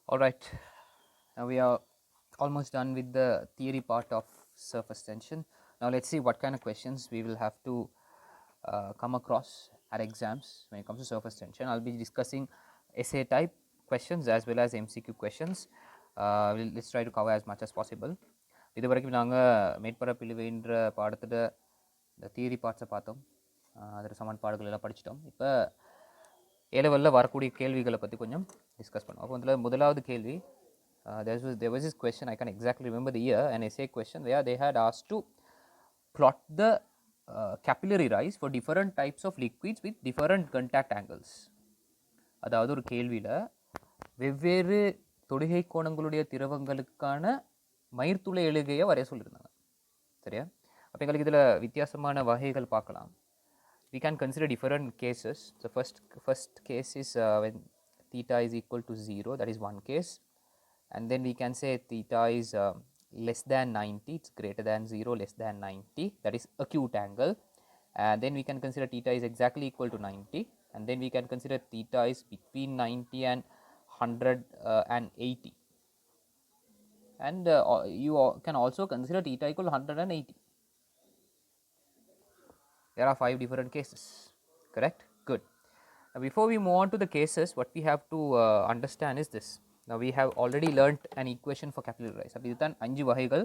All right, now we are almost done with the theory part of surface tension. Now let's see what kind of questions we will have to come across at exams when it comes to surface tension. I'll be discussing essay type questions as well as MCQ questions. Let's try to cover as much as possible. இது வரைக்கும் நாங்கள் மேற்பரப்பிழுவைன்ற பாடத்தில் இந்த theory பார்ட்ஸை பார்த்தோம், அதில் சமன்பாடுகள் எல்லாம் படிச்சிட்டோம். இப்போ ஏ லெவலில் வரக்கூடிய கேள்விகளை பற்றி கொஞ்சம் டிஸ்கஸ் பண்ணுவோம். அப்போ அதில் முதலாவது கேள்வி, there was this question, I can't exactly remember the year, an essay question where they had asked to plot the capillary rise for different types of liquids with different contact angles. அதாவது ஒரு கேள்வியில் வெவ்வேறு தொடுகை கோணங்களுடைய திரவங்களுக்கான மயிர்த்துளை எழுகையை வரைய சொல்லியிருந்தாங்க. சரியா? அப்போ எங்களுக்கு இதில் வித்தியாசமான வகைகள் பார்க்கலாம். We can consider different cases. The first case is when theta is equal to 0, that is one case, and then we can say theta is less than 90, it's greater than 0, less than 90, that is acute angle, and then we can consider theta is exactly equal to 90, and then we can consider theta is between 90 and 180, and you can also consider theta equal to 180. There are 5 different cases, correct? Good. Now, before we move on to the cases, what we have to understand is this. Now, we have already learnt an equation for capillary rise. அப்போ இதுதான் 5 வகைகள்.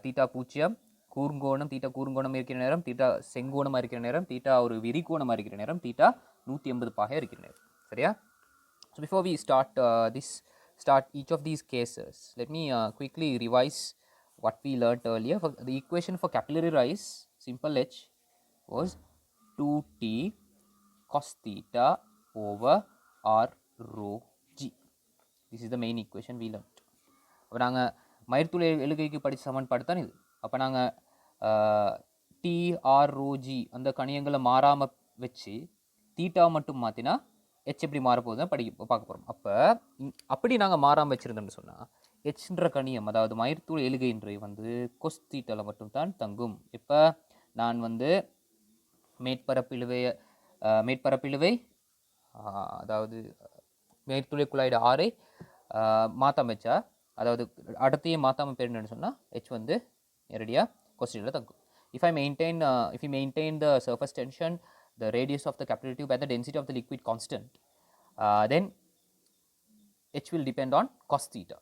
Theta பூஜ்ஜியம், கூர்ங்கோணம், theta கூர்ங்கோணம் இருக்கிற நேரம், theta செங்கோணமாக இருக்கிற நேரம், theta ஒரு விரிகோணமாக இருக்கிற நேரம், தீட்டா 180 பாகை இருக்கிற நேரம். சரியா? So, before we start each of these cases, let me quickly revise what we learnt earlier. For the equation for capillary rise, simple H was 2t cos theta over r rho g. This is the main equation we learnt. அப்போ நாங்கள் மயிர்த்துளை எழுகைக்கு படித்த சமன்பாடு தான் இது. அப்போ நாங்கள் D R rho G அந்த கணியங்களை மாறாமல் வச்சு தீட்டா மட்டும் மாற்றினா ஹெச் எப்படி மாறப்போகுதுன்னு பார்க்க போகிறோம். அப்படி நாங்கள் மாறாமல் வச்சுருந்தோம்னு சொன்னால் ஹெச்ன்ற கணியம், அதாவது மயிர்த்துளை எழுகைன்றை வந்து கொஸ் தீட்டாவில் மட்டும்தான் தங்கும். இப்போ நான் வந்து மேற்பரப்பிழுவை அதாவது மேற்துளை குழாய்டு ஆரை மாற்றாம வச்சா, அதாவது அடுத்தையும் மாற்றாமல் போயிருந்தேன்னு சொன்னால் ஹெச் வந்து நேரடியாக கொஸ்டினில் தங்கும். If you maintain the surface tension, the radius of the capillary tube and the density of the liquid constant, then H will depend on cos theta.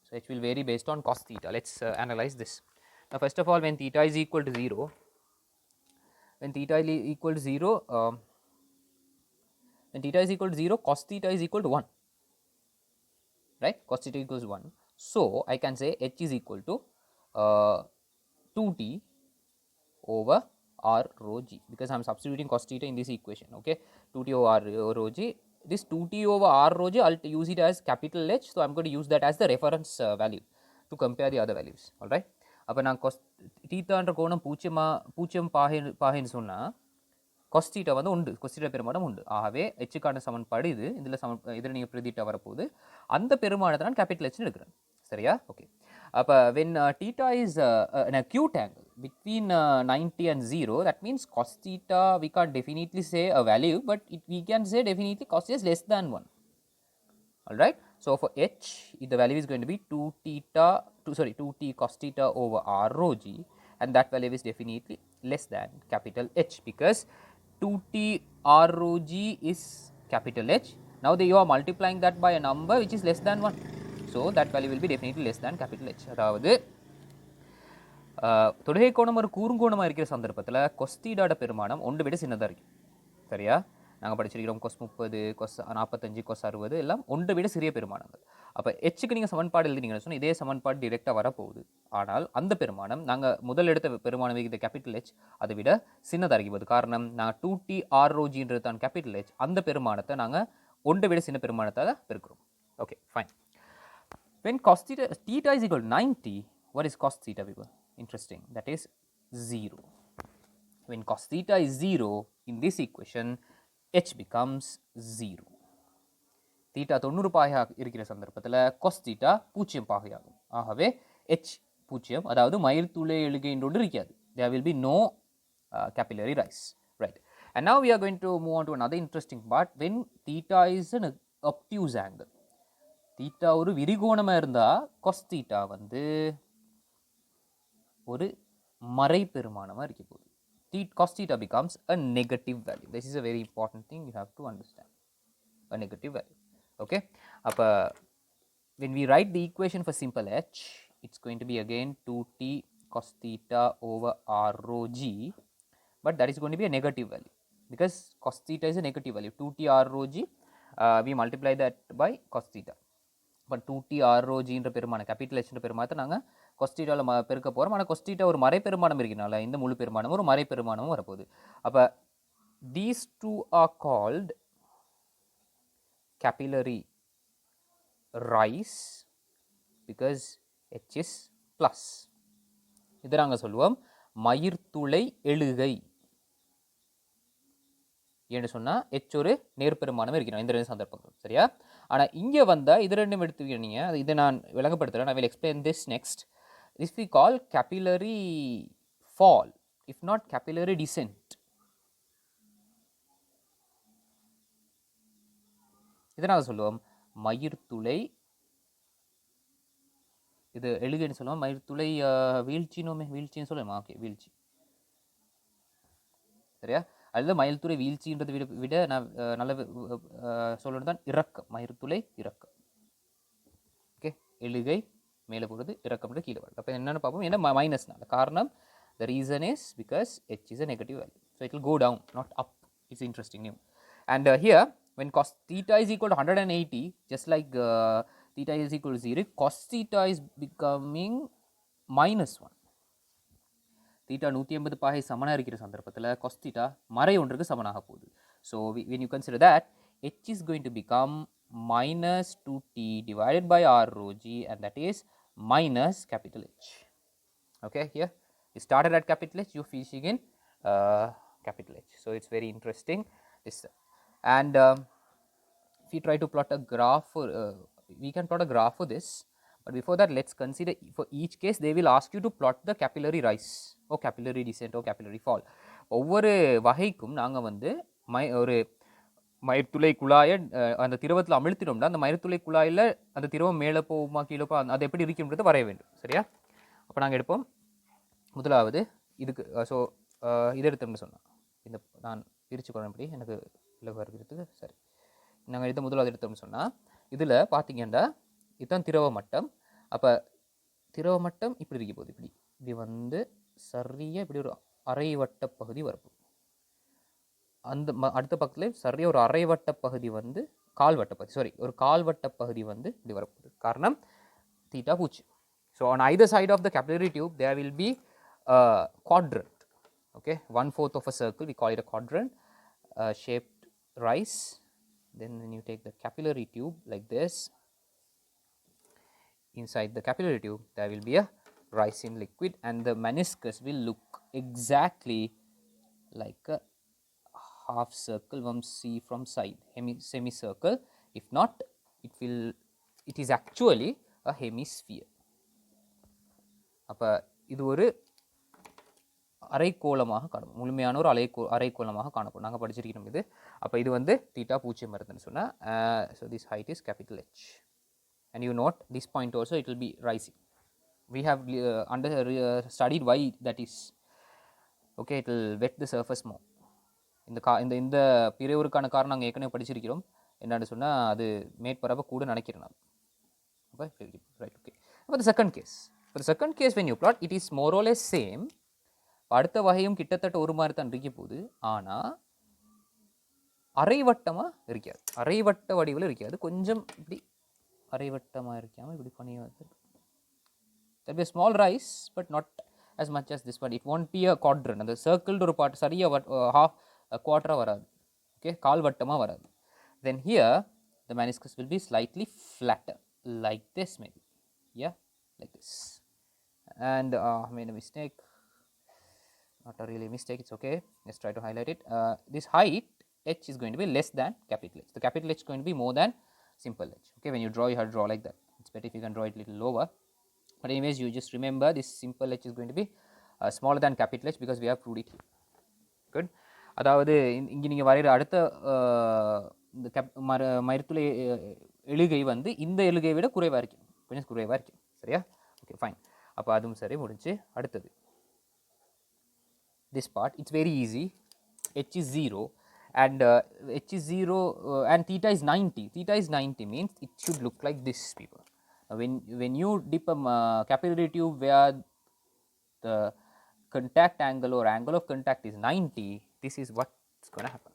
So H will vary based on cos theta. Let's analyze this. Now, first of all, when theta is equal to 0, when theta is equal to 0, cos theta is equal to 1, right? Cos theta equals 1. So I can say H is equal to 2t over r rho g, because I am substituting cos theta in this equation. Okay, 2t over r rho g. This 2t over r rho g, I'll use it as capital H, so I'm going to use that as the reference value to compare the other values. All right. அப்போ நான் தீட்டான்ற கோணம் பூஜ்ஜியம் பாகைன்னு சொன்னால் கொஸ் theta வந்து உண்டு, கொஸ் theta பெருமானம் உண்டு. ஆகவே ஹெச்சுக்கான சமன்பாடு இது. இதில் நீங்கள் பிரதிட்டா வரப்போகுது. அந்த பெருமானத்தை நான் கேபிட்டல் ஹெச்னு எடுக்கிறேன். சரியா? ஓகே. அப்போ when theta is an acute angle between 90 and 0, that means cos theta we can't definitely say a value, but we can say definitely cos is less than 1. All right. So for H, the value is going to be 2t cos theta over r rho g, and that value is definitely less than capital H, because 2t r rho g is capital H. Now you are multiplying that by a number which is less than 1, so that value will be definitely less than capital H. அதாவது தொடுகை கோணம் ஒரு கூர்ங்கோணமாக இருக்கிற சந்தர்ப்பத்தில் கொஸ் தீட்டாட பெருமானம் ஒன்று விட சின்னதாக இருக்கும். சரியா? நாங்கள் படிச்சிருக்கிறோம் கொஸ் 30, கொஸ் 45, கொஸ் 60 எல்லாம் ஒன்றை விட சிறிய பெருமானங்கள். அப்போ ஹெச்சுக்கு நீங்கள் சமன்பாடு எழுதினீங்கன்னு சொன்னால் இதே சமன்பாடு டிரெக்டாக வரப்போகுது. ஆனால் அந்த பெருமானம் நாங்கள் முதல் எடுத்த பெருமானம் இந்த கேபிட்டல் ஹெச் அதை விட சின்னதாக இருக்கும்போது, காரணம் நாங்கள் 2t r rho gன்றது தான் கேபிட்டல் ஹெச், அந்த பெருமானத்தை நாங்கள் ஒன்றை விட சின்ன பெருமானத்தால் பெருக்கிறோம். Okay, fine. When cos theta is equal to 90, what is cos theta people? Interesting, that is 0. When cos theta is 0 in this equation, H becomes 0. theta 90 பாகையாக இருக்கிற சந்தர்ப்பத்தில் cos theta 0 பாகையாகும். ஆகவே H 0, அதாவது மயிர்த்துளை எழுகை ஒன்று இருக்காது. There will be no capillary rise, right? And now we are going to move on to another interesting part. When theta is an obtuse angle, theta ஒரு விரிகோணமாக இருந்தால் cos theta வந்து ஒரு மறை பெருமானமாக இருக்க போகுது. Cos theta becomes a negative value. This is a very important thing you have to understand. A negative value. Okay. அப்போ when we write the equation for simple h, it's going to be again 2t cos theta over r rho g, but that is going to be a negative value because cos theta is a negative value. 2t r rho g, we multiply that by cos theta. but 2t r rho g என்ற பெருமானம் capital h என்ற பெருமானத்தை நாங்கள் cos theta பெருக்க போகிறோம். ஆனால் cos theta ஒரு மறை பெருமானம் இருக்கிறனால இந்த முழு பெருமானமும் ஒரு மறை பெருமானமும் வரப்போகுது. அப்போ these two are called capillary rise because h is plus. இதை நாங்கள் சொல்லுவோம் மயிர்த்துளை எழுகை ஏன்னு சொன்னால் h ஒரு நேர்பெருமானம் இருக்கணும் இந்த ரெண்டு சந்தர்ப்பங்கள். சரியா? ஆனால் இங்கே வந்தால் இது ரெண்டும் எடுத்துக்கிட்டீங்க. இதை நான் விளங்கப்படுத்துகிறேன். I will explain this next. This we call capillary fall, if not capillary descent. இதை நாங்கள் சொல்லுவோம் மயிர்த்துளை, இது எழுகைன்னு சொல்லுவோம். மயிர்த்துளை வீழ்ச்சின்னு சொல்லுவோமா? ஓகே, வீழ்ச்சி. சரியா? அல்லது மயில்துளை வீழ்ச்சின்றதை விட நான் நல்ல சொல்லணும் தான் இறக்கம். மயிர்த்துளை இறக்கம். ஓகே, எழுகை மேலே போகிறது, இறக்கம்ன்ற கீழே வருது. அப்போ என்னென்னு பார்ப்போம். என்ன மைனஸ்னால காரணம், the reason is because h is a negative value, so it will go down, not up. It's interesting new. And here when cos theta is equal to 180, just like theta is equal to 0, cos theta is becoming -1. theta 180 பாகை சமனாக இருக்கிற சந்தர்ப்பத்தில் cos theta மறை ஒன்றுக்கு சமனாக போகுது. So when you consider that, h is going to become minus 2t divided by r rho g, and that is minus capital H. Okay, here you started at capital H, you finishing in capital H. So it's very interesting this. And if you try to plot a graph for, we can plot a graph for this. But before that, let's consider for each case they will ask you to plot the capillary rise or capillary descent or capillary fall. ஒவ்வொரு வகைக்கும் நாங்கள் வந்து ஒரு மயிர்த்துளை குழாயை அந்த திரவத்தில் அமிழ்த்தினோம்னா அந்த மயிர்த்துளை குழாயில் அந்த திரவம் மேலே போகுமா கீழே போ, அது எப்படி இருக்குன்றது வரைய வேண்டும். சரியா? அப்போ நாங்கள் எடுப்போம். முதலாவது இதுக்கு ஸோ இதை எடுத்தோம்னு சொன்னால் இந்த நான் பிரித்து கொள்ளப்படி எனக்கு இலவாக இருக்கிறதுக்கு. சரி, நாங்கள் எடுத்த முதலாவது எடுத்தோம்னு சொன்னால் இதில் பார்த்தீங்கன்னா இதுதான் திரவ மட்டம். அப்போ திரவ மட்டம் இப்படி இருக்க போகுது. இப்படி வந்து சரியாக இப்படி ஒரு அரைவட்ட பகுதி வரப்போகுது. அந்த அடுத்த பக்கத்தில் சரியாக ஒரு அரைவட்ட பகுதி வந்து கால்வட்ட பகுதி, ஒரு கால்வட்ட பகுதி வந்து இப்படி வரப்போகுது. காரணம் தீட்டா பூச்சி. So on either side of the capillary tube there will be a quadrant. Okay, 1/4 of a circle, we call it a quadrant shaped rise. Then when you take the capillary tube like this, inside the capillary tube there will be a rise in liquid, and the meniscus will look exactly like a half circle one see from side, semicircle. If not, it is actually a hemisphere. அப்போ இது ஒரு அரைக்கோளமாக காணப்படும், முழுமையான ஒரு அரைக்கோளமாக காணப்படும். நாங்கள் படிச்சிருக்கணும் இது. அப்போ இது வந்து தீட்டா பூஜ்ஜியம் வருதுன்னு சொன்னால், so this height is capital H. And you note this point also it will be rising. We have studied why that is. Okay, it will wet the surface more. இந்த பிரிவுக்கான காரணம் நாங்கள் ஏற்கனவே படிச்சிருக்கிறோம். என்னன்னு சொன்னால் அது மேற்பரப்பை கூட நினைக்கிறேன் நான். Okay, right. Okay. For the second case, when you plot, it is more or less same. அடுத்த வகையும் கிட்டத்தட்ட ஒரு மாதிரி தான் இருக்க போகுது. ஆனால் அரைவட்டமாக இருக்காது, அரைவட்ட வடிவில் இருக்காது. கொஞ்சம் இப்படி அரைவட்டமாக இருக்காமல் இப்படி பண்ணி வந்து there will be a small rise but not as much as this one. It won't be a quadrant. அந்த சர்க்கிள்டு ஒரு பார்ட் சரியாக half a quarter வராது. ஓகே, கால்வட்டமாக வராது. Then here the meniscus will be slightly flatter like this maybe. Yeah, like this. And I made a mistake. Not a really mistake, it's okay. Let's try to highlight it. This height H is going to be less than capital H. The capital H is going to be more than simple H. Okay, when you draw, you have to draw like that. It's better if you can draw it a little lower. But anyways, you just remember this simple H is going to be smaller than capital H because we have proved it here. Good. அதாவது இங்கே நீங்கள் வரைகிற அடுத்த இந்த மயிர்த்துளை எழுகை வந்து இந்த எழுகை விட குறைவாக இருக்கும், கொஞ்சம் குறைவாக இருக்கும். சரியா? Okay fine. அப்போ அதுவும் சரி முடிஞ்சு. அடுத்தது this part, it's very easy. H is 0 and H is 0 and theta is 90. Theta is 90 means it should look like this, people. When you dip a capillary tube where the contact angle or angle of contact is 90, this is what's going to happen.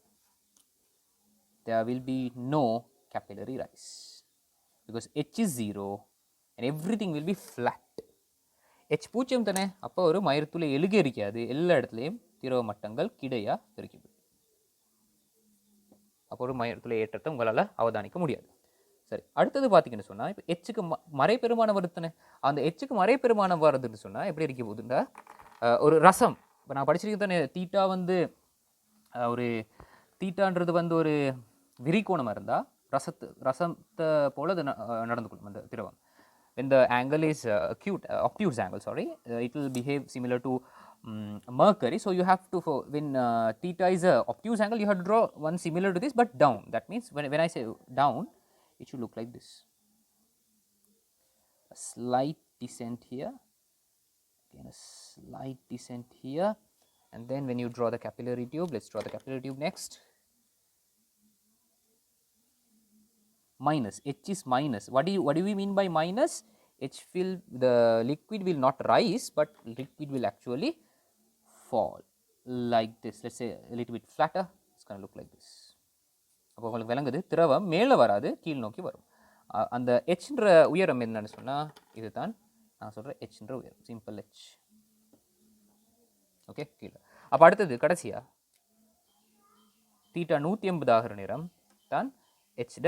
There will be no capillary rise because H is 0 and everything will be flat. H பூஜ்ஜியம் தானே, அப்போ ஒரு மயிர்த்துளை எழுகை இருக்காது, எல்லா இடத்துலையும் திரவ மட்டங்கள் கிடையா இருக்குது. அப்போ ஒரு மயிர்த்துளை ஏற்றத்தை உங்களால் அவதானிக்க முடியாது. சரி, அடுத்தது பார்த்தீங்கன்னு சொன்னால், இப்போ எச்சுக்கு மறைபெருமானம் வருதுன்னு, அந்த எச்சுக்கு மறைபெருமானம் வருதுன்னு சொன்னால் எப்படி இருக்க போகுதுண்டா, ஒரு ரசம். இப்போ நான் படிச்சிருக்கேன் தானே, தீட்டா வந்து ஒரு தீட்டான்றது வந்து ஒரு விரிகோணமாக இருந்தால் ரசத்தை போல் அது நடந்து கொள்ளும் அந்த திரவம். When the angle is obtuse angle, sorry, it will behave similar to mercury. So you have to, when theta is a obtuse angle, you have to draw one similar to this but down. That means when I say down, it should look like this. A slight descent here, again a slight descent here, and then when you draw the capillary tube, let's draw the capillary tube next. Minus, H is minus. What do we mean by minus? The liquid will not rise, but liquid will actually fall like this. Let's say a little bit flatter. It's going to look like this. அப்போ உங்களுக்கு விளங்குது, திரவம் மேலே வராது, கீழ் நோக்கி வரும். அந்த ஹெச்ன்ற உயரம் என்னன்னு சொன்னால் இதுதான் நான் சொல்கிற ஹெச்ன்ற உயரம், சிம்பிள் ஹெச். ஓகே, கீழே. அப்போ அடுத்தது கடைசியாக தீட்டா 180 ஆகிற நேரம் தான் ஹெச்ட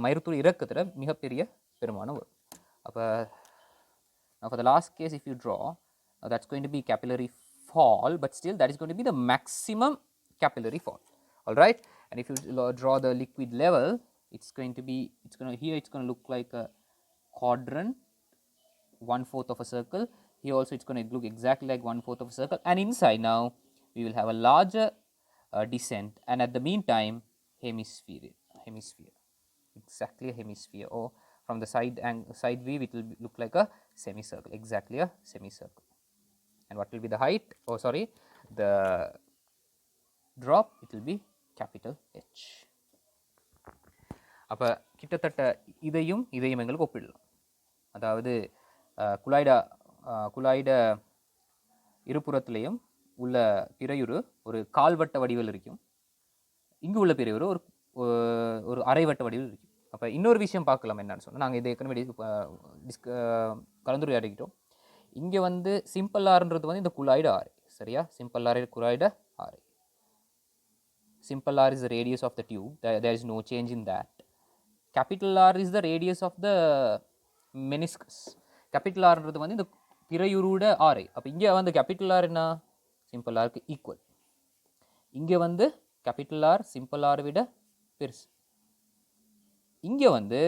மயிர்த்துளை இறக்கத்தில் மிகப்பெரிய பெருமானம் வரும். அப்போ for the last case, if you draw, that's going to be capillary fall, but still that is going to be the maximum capillary fall. All right, and if you draw the liquid level, it's going to look like a quadrant, 1/4 of a circle. Here also it's going to look exactly like 1/4 of a circle, and inside now we will have a larger descent, and at the meantime hemisphere, exactly a hemisphere, or from the side view it will look like a semicircle, exactly a semicircle. And what will be the height, the drop, it will be capital H. அப்போ கிட்டத்தட்ட இதையும் எங்களுக்கு ஒப்பிடலாம். அதாவது குழாய்ட இருபுறத்திலையும் உள்ள பிறையுறு ஒரு கால்வட்ட வடிவில் இருக்கும், இங்கு உள்ள பிறையுறு ஒரு அரைவட்ட வடிவில் இருக்கும். அப்போ இன்னொரு விஷயம் பார்க்கலாம் என்னன்னு சொன்னால், நாங்கள் இதை ஏற்கனவே கலந்துரையாடிக்கிட்டோம். இங்கே வந்து சிம்பிள் ஆர்ன்றது வந்து இந்த குழாய்ட ஆரை, சரியா? சிம்பிள் ஆர் குழாய்ட ஆரை. Simple R is the radius of the tube. There is no change in that. Capital R is the radius of the meniscus. Capital R ன்றது வந்து இந்த பிறையுருட ஆரை. அப்போ இங்கே வந்து capital R என்ன, சிம்பிள் ஆருக்கு ஈக்குவல். இங்கே வந்து capital R சிம்பிள் ஆர் விட பெருசு. இங்கே வந்து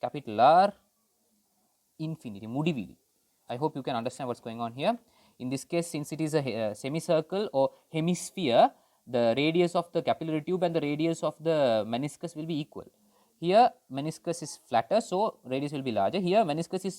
capital R infinity, முடிவிலி. I hope you can understand what's going on here. In this case, since it is a semicircle or hemisphere, the radius of the capillary tube and the radius of the meniscus will be equal. Here meniscus is flatter, so radius will be larger. Here meniscus is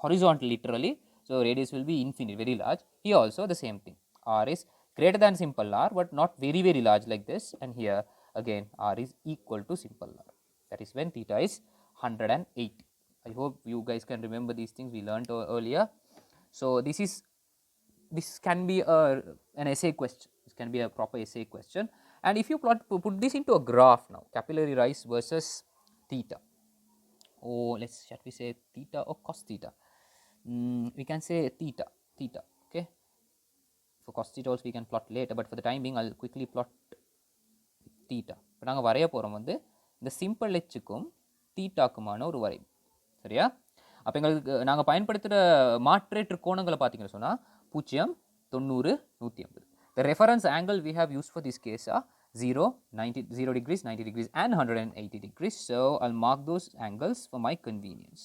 horizontal literally, so radius will be infinite, very large. Here also the same thing. R is greater than simple R, but not very large like this. And here again R is equal to simple R. That is when theta is 180. I hope you guys can remember these things we learned earlier. So this can be an essay question. This can be a proper essay question. And if you put this into a graph now, capillary rise versus theta. Oh, shall we say theta or cos theta? We can say theta. Okay. For cos theta also we can plot later, but for the time being I'll quickly plot theta. இப்போ நாங்கள் வரைய போகிறோம் வந்து இந்த simple ஹெச்சுக்கும் தீட்டாக்குமான ஒரு வரைவு, சரியா? அப்போ எங்களுக்கு நாங்கள் பயன்படுத்துகிற மாற்றேற்று கோணங்களை பார்த்தீங்கன்னு சொன்னால் 0, 90, 180. The reference angle we have used for this case are 0, 0 degrees, 90 degrees and 180 degrees. So I'll mark those angles for my convenience.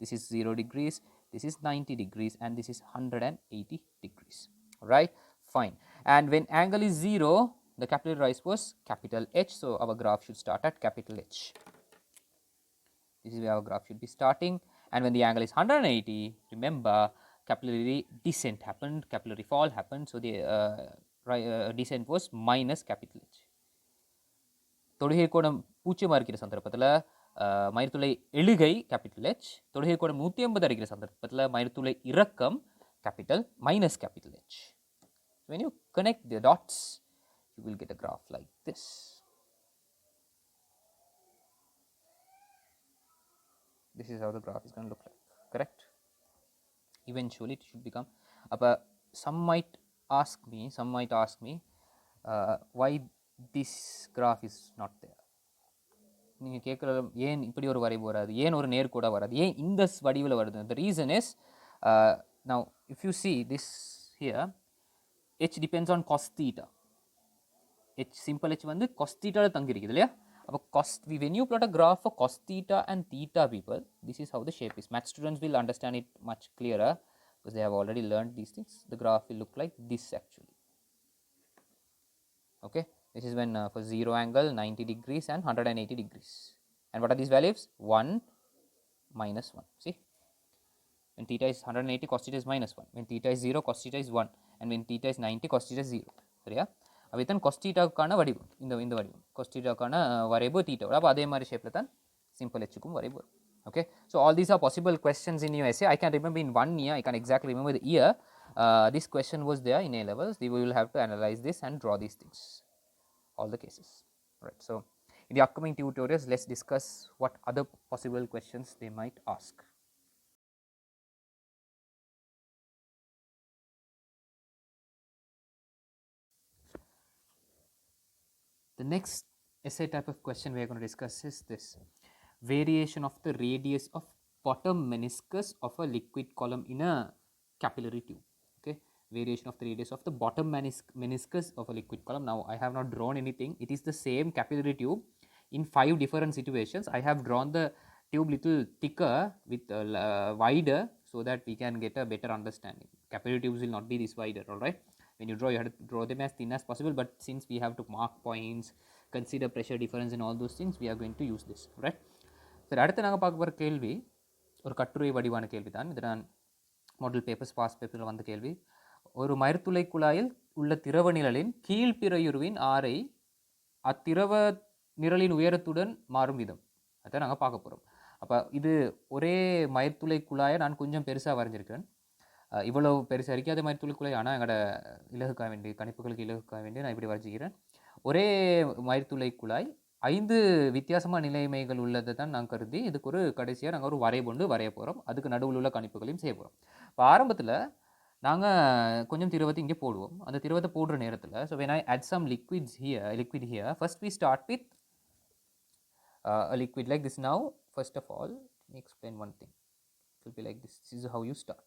This is 0 degrees, this is 90 degrees and this is 180 degrees. Alright, fine. And when angle is 0, the capillary rise was capital H. So our graph should start at capital H. This is where our graph should be starting, and when the angle is 180, remember capillary descent happened, capillary fall happened, so the descent was minus capital H. தொடுகை கோணம் 0 இருக்கிற சந்தர்ப்பத்தில் மயிர்த்துளை எழுகை capital H, தொடுகை கோணம் 180 இருக்கிற சந்தர்ப்பத்தில் மயிர்த்துளை இறக்கம் capital minus capital H. When you connect the dots, you will get a graph like this. This is how the graph is going to look like, correct? Eventually it should become. Some might ask me why this graph is not there. நீங்கள் கேட்குற ஏன் இப்படி ஒரு வரைவு வராது, ஏன் ஒரு நேர்கோடாக வராது, ஏன் இந்த வடிவில் வருது? The reason is, now if you see this here, h depends on cos theta. h simple h வந்து cos theta தங்கி இருக்குது இல்லையா? அப்போ when you plot a graph for cos theta and theta people, this is how the shape is. Math students will understand it much clearer because they have already learned these things. The graph will look like this actually. Okay, this is when for 0 angle 90 degrees and 180 degrees. And what are these values? 1 minus 1. See, when theta is 180, cos theta is minus 1. When theta is 0, cos theta is 1. And when theta is 90, cos theta is 0. சரியா? அப்போ தான் cos theta கான வடிவு இந்த வடிவு cos theta கான வரைவு theta. அப்போ அதே மாதிரி ஷேப்பில் தான் simple h க்கும் வரைவு. Okay, so all these are possible questions in your essay. I can remember in 1 year, I can exactly remember the year this question was there in A levels. We will have to analyze this and draw these things, all the cases. Right. So in the upcoming tutorials, let's discuss what other possible questions they might ask. The next essay type of question we are going to discuss is this: variation of the radius of bottom meniscus of a liquid column in a capillary tube. Okay, variation of the radius of the bottom meniscus of a liquid column. Now I have not drawn anything. It is the same capillary tube in 5 different situations. I have drawn the tube little thicker with wider so that we can get a better understanding. Capillary tubes will not be this wider, all right? When you draw, you have to draw them as thin as possible, but since we have to mark points, consider pressure difference and all those things, we are going to use this, right? சரி, அடுத்து நாங்கள் பார்க்க போகிற கேள்வி ஒரு கட்டுரை வடிவான கேள்வி தான். இது நான் மாடல் பேப்பர்ஸ் பாஸ் பேப்பரில் வந்த கேள்வி. ஒரு மயிர்த்துளை குழாயில் உள்ள திரவ நிழலின் கீழ்பிறையுருவின் ஆரை அத்திரவ நிழலின் உயரத்துடன் மாறும் விதம், அதை நாங்கள் பார்க்க போகிறோம். அப்போ இது ஒரே மயிர்த்துளை குழாயை நான் கொஞ்சம் பெருசாக வரைஞ்சிருக்கேன். இவ்வளவு பெருசாக இருக்குது அதே மயிர்த்துளை குழாய், ஆனால் எங்களோட இலகுக்காக வேண்டிய கணிப்புகளுக்கு இலகுக்காக வேண்டிய நான் இப்படி வரைஞ்சிக்கிறேன். ஒரே மயிர்த்துளை குழாய் 5 வித்தியாசமான நிலைமைகள் உள்ளதை தான் நான் கருதி இதுக்கு ஒரு கடைசியாக நாங்கள் ஒரு வரைபொண்டு வரைய போகிறோம். அதுக்கு நடுவில் உள்ள கணிப்புகளையும் செய்ய போகிறோம். இப்போ ஆரம்பத்தில் நாங்கள் கொஞ்சம் திரவத்தை இங்கே போடுவோம். அந்த திரவத்தை போடுற நேரத்தில், so when I add some liquid here, first we start with a liquid like this. Now first of all, let me explain one thing. It will be like this. This is how you start.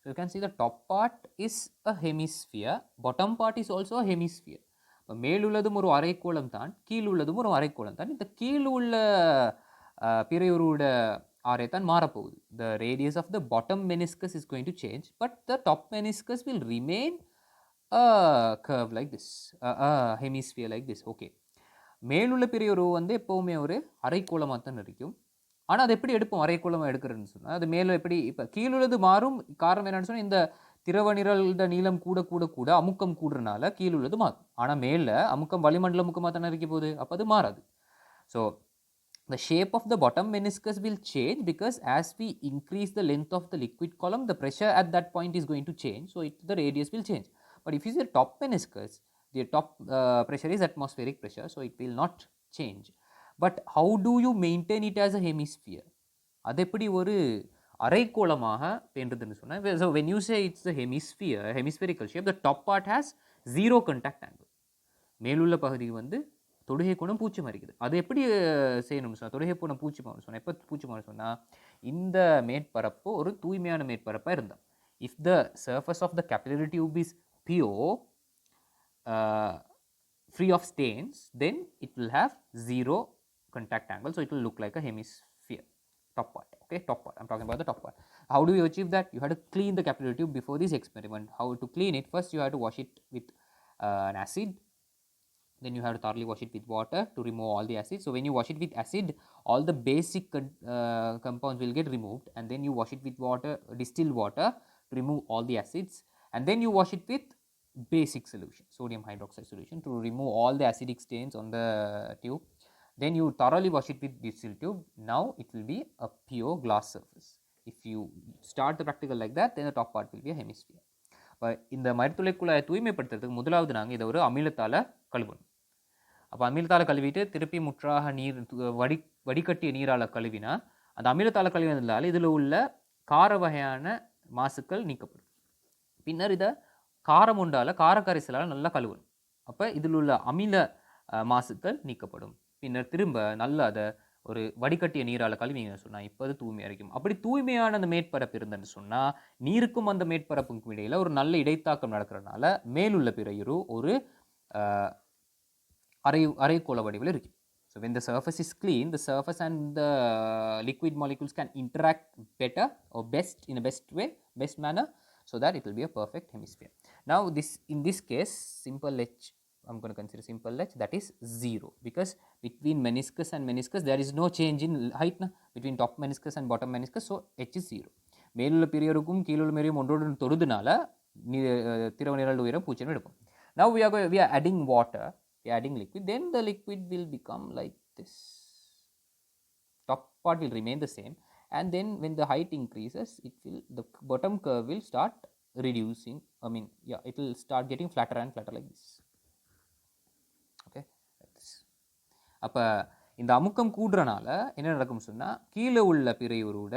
So you can see the top part is a hemisphere, bottom part is also a hemisphere. இப்போ மேலுள்ளதும் ஒரு அரைக்கோளம் தான், கீழ் உள்ளதும் ஒரு அரைக்கோளம் தான். இந்த கீழ் உள்ள பிறையுருவோட ஆரை தான் மாறப்போகுது. The radius of the bottom meniscus is going to change, but the top meniscus will remain a curve like this, a hemisphere like this. Okay, மேலுள்ள பிறையுரு வந்து எப்போவுமே ஒரு அரைக்கோளமாக தான் இருக்கும். ஆனால் அது எப்படி எடுப்போம் அரைக்கோளமாக எடுக்கிறதுன்னு சொன்னால், அது மேலே எப்படி இப்போ கீழுள்ளது மாறும். காரணம் என்னென்னு சொன்னால், இந்த திரவ நிரல்ட நீளம் கூட கூட கூட அமுக்கம் கூடுறனால கீழுள்ளது மாறும். ஆனால் மேலே அமுக்கம் வளிமண்டல அமுக்கமாக தானே இருக்க போகுது, அப்போ அது மாறாது. So the shape of the bottom meniscus will change because as we increase the length of the liquid column, the pressure at that point is going to change, so the radius will change. But if you see the top meniscus, the top pressure is atmospheric pressure, so it will not change. But how do you maintain it as a hemisphere? அது எப்படி ஒரு அரைக்கோளமாக பேண்டுதுன்னு சொன்னால், so when you say it's the hemisphere, hemispherical shape, the top part has 0 contact angle. மேலுள்ள பகுதி வந்து தொடுகை கோணம் 0 இருக்குது. அது எப்படி செய்யணும்னு சொன்னால், தொடுகை கோணம் 0 சொன்னால் எப்போ 0 சொன்னால், இந்த மேற்பரப்பு ஒரு தூய்மையான மேற்பரப்பாக இருந்தால், if the surface of the capillary tube is pure, free of stains, then it will have 0 contact angle, so it will look like a hemisphere. Top part, okay, top part, I'm talking about the top part. How do you achieve that? You have to clean the capillary tube before this experiment. How to clean it? First you have to wash it with an acid, then you have to thoroughly wash it with water to remove all the acid. So when you wash it with acid, all the basic compounds will get removed, and then you wash it with water, distilled water, to remove all the acids, and then you wash it with basic solution, sodium hydroxide solution, to remove all the acidic stains on the tube. Then you thoroughly wash it with distilled tube. Now it will be a pure glass surface. If you start the practical like that, then the top part will be a hemisphere. இப்போ இந்த மருத்துளை குழாயை தூய்மைப்படுத்துறதுக்கு முதலாவது நாங்கள் இதை ஒரு அமிலத்தால் கழுவணும். அப்போ அமிலத்தால் கழுவிட்டு திருப்பி முற்றாக நீர் வடிகட்டிய நீரால் கழுவினா அந்த அமிலத்தால் கழுவினதால் இதில் உள்ள கார வகையான மாசுக்கள் நீக்கப்படும். பின்னர் இதை காரம் உண்டால் காரக்கரைசலால் நல்லா கழுவணும். அப்போ இதில் உள்ள அமில மாசுக்கள் நீக்கப்படும். பின்னர் திரும்ப நல்லா அதை ஒரு வடிகட்டிய நீரால் கழுவிங்கன்னு சொன்னால் இப்போ அது தூய்மையாக இருக்கும். அப்படி தூய்மையான அந்த மேற்பரப்பு இருந்ததுன்னு சொன்னால் நீருக்கும் அந்த மேற்பரப்புக்கும் இடையில் ஒரு நல்ல இடைத்தாக்கம் நடக்கிறதுனால மேலுள்ள பிறையுரு ஒரு அரைக்கோள வடிவில் இருக்கும். So when the surface is clean, the surface and the liquid molecules can interact better or best in a best way, best manner, so that it will be a perfect hemisphere. Now in this case, simple H, I'm going to consider simple H, that is 0, because between meniscus and meniscus there is no change in height between top meniscus and bottom meniscus, so H is 0. மேலுள்ள பிரியருக்கும் கீழுள்ள பிரியும் ஒன்றோடு தொடுதுனால திரவ நிரல் உயரம் 0 எடுக்கும். Now we are adding water, we are adding liquid, then the liquid will become like this. Top part will remain the same, and then when the height increases, the bottom curve will start reducing. It will start getting flatter and flatter like this. Okay, like this. அப்போ இந்த அமுக்கம் கூடுறனால என்ன நடக்கும்னு சொன்னால் கீழே உள்ள பிறையூரோட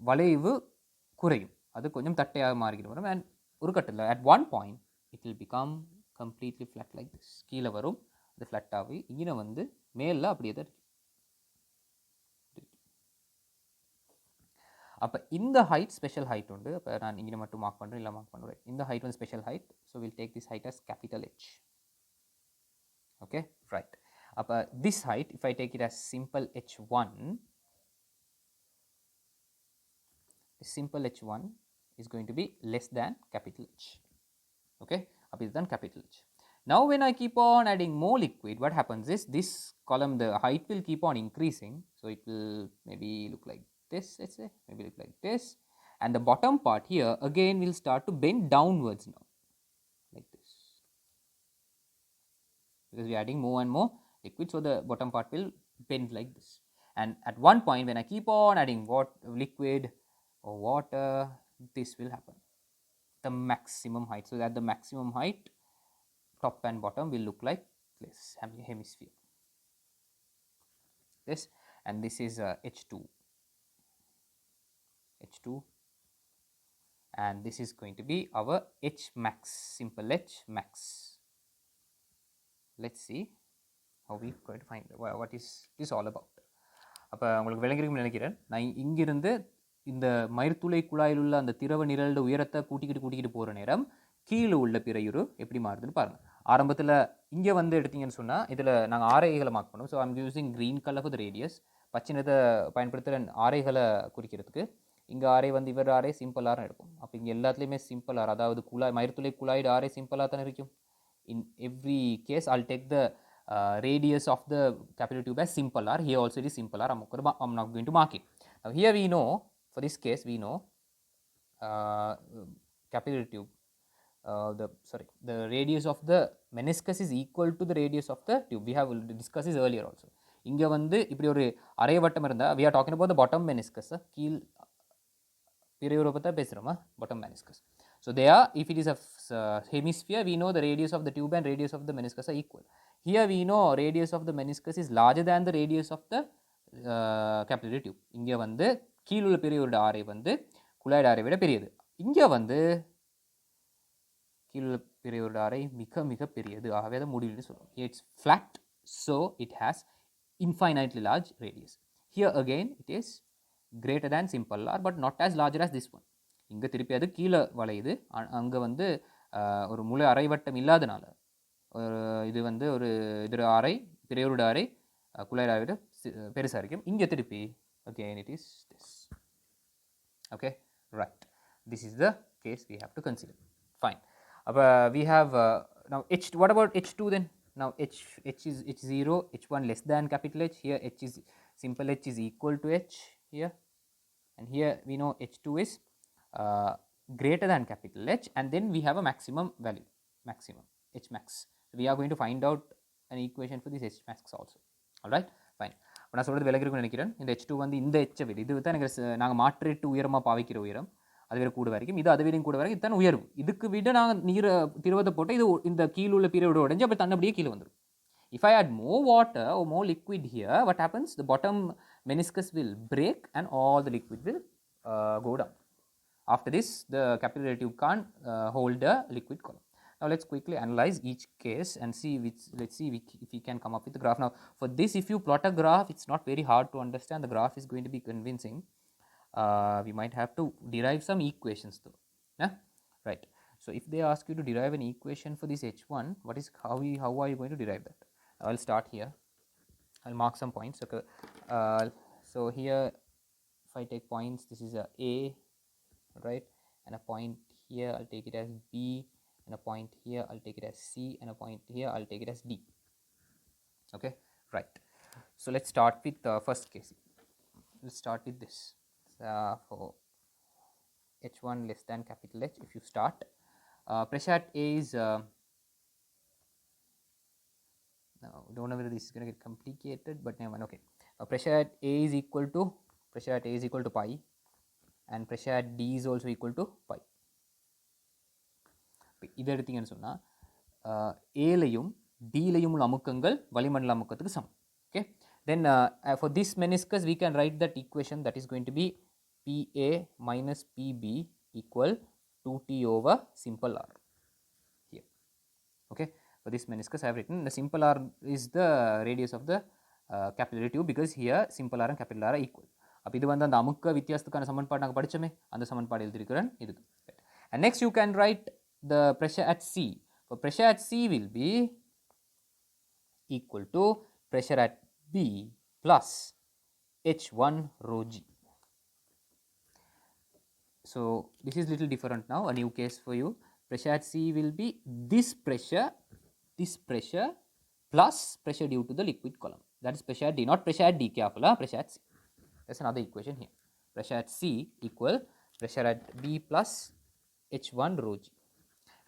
வளைவு குறையும், அது கொஞ்சம் தட்டையாக மாறிக்கிட்டு வரும். அண்ட் ஒரு கட்டத்தில் at one point it will become completely flat like this. கீழே வரும், அது ஃப்ளாட் ஆகி இங்கே வந்து மேலே அப்படியே தான் இருக்கு. அப்போ இந்த ஹைட் ஸ்பெஷல் ஹைட் உண்டு. அப்போ நான் இங்கே மட்டும் மார்க் பண்ணுறேன், இல்லை மார்க் பண்ணுறேன். இந்த ஹைட் வந்து special height. So will take this height as capital H. Okay, right. அப்போ this height, if I take it as simple H1, simple H1 is going to be less than capital H. Okay, அப்போ இதுதான் capital H. Now when I keep on adding more liquid, what happens is this column, the height will keep on increasing. So it will maybe look like this, let's say, maybe look like this, and the bottom part here again will start to bend downwards now, like this, because we are adding more and more liquid, so the bottom part will bend like this. And at one point when I keep on adding liquid or water, this will happen, the maximum height, so that the maximum height, top and bottom, will look like this hemisphere. This, and this is H2, and this is going to be our H max, simple H max. Let's see how we going to find what is this all about. அப்போ உங்களுக்கு விளங்கிருக்கும்னு நினைக்கிறேன். நான் இங்கிருந்து இந்த மயிர்த்துளை குழாயில் உள்ள அந்த திரவ நிரலோட உயரத்தை கூட்டிக்கிட்டு போகிற நேரம் கீழே உள்ள பிறையுரு எப்படி மாறுதுன்னு பாருங்கள். ஆரம்பத்தில் இங்கே வந்து எடுத்தீங்கன்னு சொன்னால் இதில் நாங்கள் ஆரைகளை மார்க் பண்ணோம். So I'm using green colour for the radius, பச்சை நிறத்தை பயன்படுத்துகிற ஆரைகளை குறிக்கிறதுக்கு. இங்கே ஆரை வந்து இவர் ஆரை சிம்பிள் ஆர் எடுக்கும். அப்போ இங்கே எல்லாத்துலேயுமே சிம்பிள் ஆர், அதாவது மயிர்த்துளை குழாயோட ஆரை சிம்பிளாக தானே இருக்கும். In every case I'll take the radius of the capillary tube as simple r. Here also it is simple r. I'm not going to mark it. Now here we know, for this case we know capillary tube, the radius of the meniscus is equal to the radius of the tube. We have discussed this earlier also. இங்கே வந்து இப்படி ஒரு அரை வட்டம் இருந்தால் we are talking about the bottom meniscus, கீழ் பிறையுரை பற்றி பேசுகிறோமா, bottom meniscus. So there, if it is a hemisphere, we know the radius of the tube and radius of the meniscus are equal. Here we know radius of the meniscus is larger than the radius of the capillary tube. இங்கே வந்து கீழுள்ள பிறையோட ஆரை வந்து குழாயோட ஆரை விட பெரியது. இங்கே வந்து கீழுள்ள பிறையோட ஆரை மிக மிக பெரியது, ஆகவே அதை முடிவுன்னு சொல்லுவோம். It's flat, so it has infinitely large radius. Here again it is greater than simple r, but not as larger as this one. இங்கே திருப்பி அது கீழே வளையுது, அங்கே வந்து ஒரு முழு அரைவட்டம் இல்லாதனால இது வந்து ஒரு இது ஆரை பிறையோட ஆரை குழாய் ஆரை விட பெருசாக இருக்கும். இங்கே திருப்பி again it is this. Okay, right, this is the case we have to consider. Fine. அப்போ we have now H2. What about H2 then? now h is h0, h1 less than capital H. Here h is simple h is equal to h here, and here we know h2 is greater than capital H, and then we have a maximum value, maximum h max. We are going to find out an equation for this h max also. Alright, fine. இப்போ நான் சொல்கிறது விலகிருக்குன்னு நினைக்கிறேன். இந்த h2 வந்து இந்த h விட இது தான் எனக்கு நாங்கள் மாற்றிட்டு உயரமாக பாவிக்கிற உயரம், அது விட கூட வரைக்கும், இது அதை விடையும் கூட வரைக்கும், இதுதான் உயர்வு. இதுக்கு விட நாங்கள் நீரை திரவத்தை போட்டு இது இந்த கீழே உள்ள பீரியட் உடைஞ்சு அப்போ தண்ணி அப்படியே கீழே வந்துடும். If I add more water or more liquid here, what happens? The bottom meniscus will break and all the liquid will go down. After this, the capillary tube can't hold the liquid column. Now let's quickly analyze each case and see let's see if we can come up with the graph. Now for this, if you plot a graph, it's not very hard to understand. The graph is going to be convincing. We might have to derive some equations though. Yeah? Right. So if they ask you to derive an equation for this h1, how are you going to derive that? I'll start here. I'll mark some points. Okay. So here, if I take points, this is a, right, and a point here I'll take it as B, and a point here I'll take it as C, and a point here I'll take it as D. Okay, right. So let's start with the first case. Let's start with this. For h1 less than capital H, if you start, pressure at A is now don't know whether this is going to get complicated, but never mind. Okay, pressure at A is equal to pi, and pressure at D is also equal to pi. இதை எடுத்தீங்கன்னு சொன்னால் ஏலையும் டிலையும் உள்ள அமுக்கங்கள் வளிமண்டல அமுக்கத்துக்கு சமம். Okay, then for this meniscus we can write that equation that is going to be PA minus PB equal 2T over simple R here. Okay, for this meniscus I have written the simple R is the radius of the capillary tube, because here simple R and capital R are equal. அப்போ இது வந்து அந்த அமுக்க வித்தியாசத்துக்கான சமன்பாடு நாங்கள் படித்தோமே, அந்த சமன்பாடு எழுதியிருக்கிறேன் இது. And next you can write the pressure at C. For pressure at C will be equal to pressure at B plus H1 rho G. So this is little different now, a new case for you. Pressure at C will be this pressure plus pressure due to the liquid column. That is pressure at D, not pressure at D, careful, pressure at C. That's another equation here. Pressure at C equal pressure at B plus H1 rho G.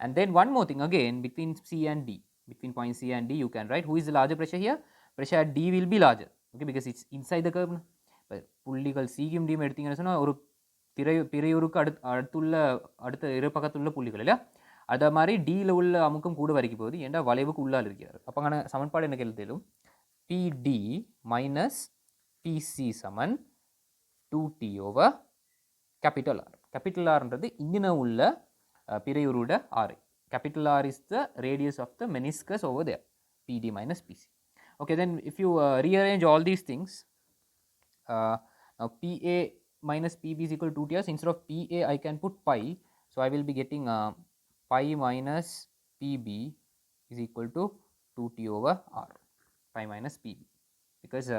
And then one more thing again, between C and D, between point C and D, you can write who is the larger pressure here. Pressure at D will be larger, okay, because it's inside the curve. புள்ளிகள் சியும் டியும் எடுத்தீங்கன்னு சொன்னால் ஒரு பிறையூருக்கு அடுத்த இரு பக்கத்துள்ள புள்ளிகள் இல்லையா, அதை மாதிரி டியில் உள்ள அமுக்கம் கூட வரைக்கும் போகுது, ஏன்னா வளைவுக்கு உள்ளால் இருக்கிறார். அப்போங்கான சமன்பாடு எனக்கு எழுதிடும் PD minus PC சமன் 2T over capital R. Capital Rன்றது இங்கே உள்ள பிறையூரோட ஆரை. Capital R is the radius of the meniscus over there, PD minus PC. Okay, then if you rearrange all these things, now PA minus PB is equal to 2T. Instead of PA I can put pi, so I will be getting pi minus PB is equal to 2T over R, pi minus PB, because